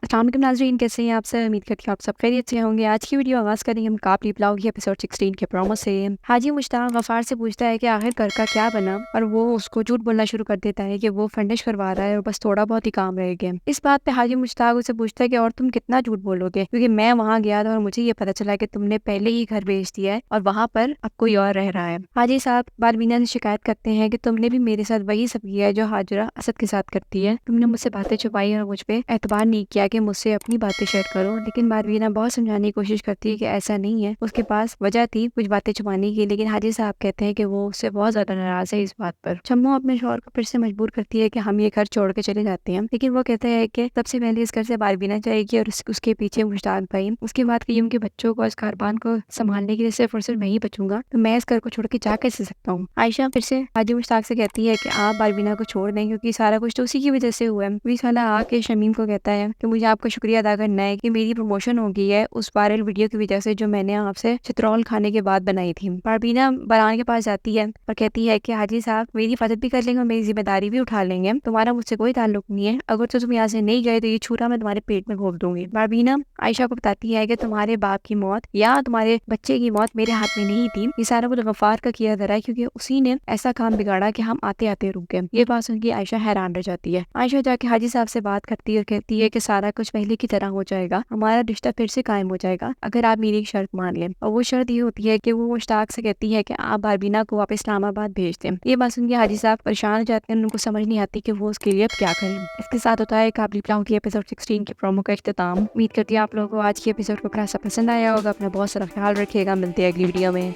अस्सलाम वालेकुम नाज़रीन, कैसे हैं आप सब? उम्मीद करती हूँ आप सब खैरियत से होंगे। आज की वीडियो आगाज़ करेंगे हम काबली पुलाव की एपिसोड 16 के प्रोमो से। हाजी मुश्ताक गफ़ार से पूछता है कि आखिर घर का क्या बना, और वो उसको झूठ बोलना शुरू कर देता है कि वो फंडिश करवा रहा है और बस थोड़ा बहुत ही काम रह गया। इस बात पे हाजी मुश्ताक उससे पूछता है कि और तुम कितना झूठ बोलोगे, क्योंकि मैं वहाँ गया था और मुझे ये पता चला कि तुमने पहले ही घर बेच दिया है और वहाँ पर अब कोई और रह रहा है। हाजी साहब बालमीना से शिकायत करते हैं कि तुमने भी मेरे साथ वही सब किया है जो हाजरा असद के साथ करती है। तुमने मुझसे बातें छुपाई और मुझ पे एतबार नहीं किया कि मुझसे अपनी बातें शेयर करो। लेकिन बारवीना बहुत समझाने की कोशिश करती है कि ऐसा नहीं है, उसके पास वजह थी कुछ बातें छुपाने की। लेकिन हाजी साहब कहते हैं कि वो उससे बहुत ज्यादा नाराज है इस बात पर। शम्मो अपने शौहर को फिर से मजबूर करती है कि हम ये घर छोड़ के चले जाते हैं, लेकिन वो कहते हैं कि सबसे पहले इस घर से बारवीना जाएगी और उसके पीछे मुश्ताक भाई, उसके बाद कईम के बच्चों को, इस कारबान को संभालने के लिए सिर्फ और सिर्फ मैं ही बचूंगा। तो मैं इस घर को छोड़ के जा कैसे सकता हूँ? आयशा फिर से हाजी मुश्ताक से कहती है कि आप बारवीना को छोड़ दें, क्योंकि सारा कुछ तो उसी की वजह से हुआ है। वही साला आके शमीम को कहता है कि मुझे आपका शुक्रिया अदा करना है कि मेरी प्रमोशन हो गई है उस वायरल वीडियो की वजह से जो मैंने आपसे चित्रौल खाने के बाद बनाई थी। बारबीना बरान के पास जाती है और कहती है कि हाजी साहब मेरी हिफाजत भी कर लेंगे और मेरी जिम्मेदारी भी उठा लेंगे, तुम्हारा मुझसे कोई ताल्लुक नहीं है। अगर तो तुम यहाँ से नहीं गए तो ये छुरा मैं तुम्हारे पेट में घोप दूंगी। बारबीना आयशा को बताती है कि तुम्हारे बाप की मौत या तुम्हारे बच्चे की मौत मेरे हाथ में नहीं थी, ये सारा कुछ गफ्फार का किया धरा है, क्योंकि उसी ने ऐसा काम बिगाड़ा कि हम आते आते रुक गए। ये बात सुनकर आयशा हैरान रह जाती है। आयशा जाके हाजी साहब से बात करती है और कहती है कि सारा कुछ पहले की तरह हो जाएगा, हमारा रिश्ता फिर से कायम हो जाएगा अगर आप मेरी एक शर्त मान लें। और वो शर्त ये होती है कि वो मुश्ताक से कहती है कि आप बारबीना को वापस इस्लामाबाद भेज दें। ये बात सुनकर हाजी साहब परेशान हो जाते हैं, उनको समझ नहीं आती कि वो उसके लिए अब क्या करें। इसके साथ होता है काबली पुलाव की एपिसोड 16 के प्रोमो का इख्तिताम। उम्मीद करती है आप लोगों को आज की एपिसोड को बड़ा सा पसंद आया होगा। अपना बहुत सारा ख्याल रखिएगा, मिलते हैं अगली वीडियो में।